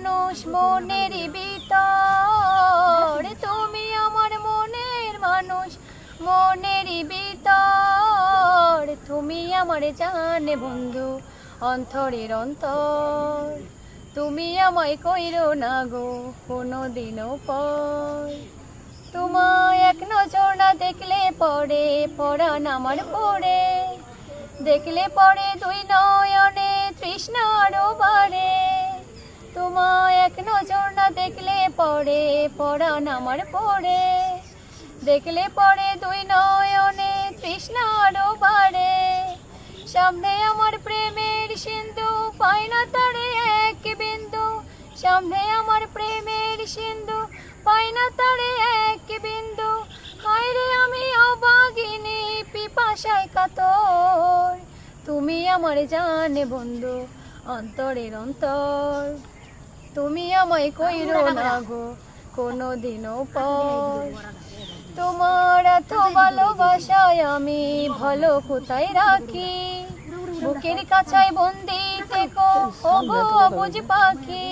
মানুষ মনের ভিতর, তুমি আমার মনের মানুষ মনের ভিতর, তুমি আমার জানে বন্ধু অন্তরের অন্তর, তুমি আমায় কইরো না গো কোনোদিনও পর। তোমায় এক নজর না দেখলে পরে পরাণ আমার পড়ে, দেখলে পরে দুই নয়নে তৃষ্ণা আরো বাড়ে। তোমায় এক নজর না দেখলে পরে পরাণ আমার পড়ে, দেখলে পরে দুই নয়নে তৃষ্ণা আরো বাড়ে। সামনে আমার প্রেমের সিন্ধু পাই না তারে এক বিন্দু, সামনে আমার প্রেমের সিন্ধু পাই না তারে এক বিন্দু। হায়রে আমি অবাগিনী পিপাসায় কাতর, তুমি আমার জানে বন্ধু অন্তরের অন্তর, তুমি আমায় কইরো না গো কোনোদিনও পর। তোমার এত ভালোবাসায় আমি ভালো কোথায় রাখি, বুকের কাছায় বন্দি থেকো ওগো অবুঝ পাখি।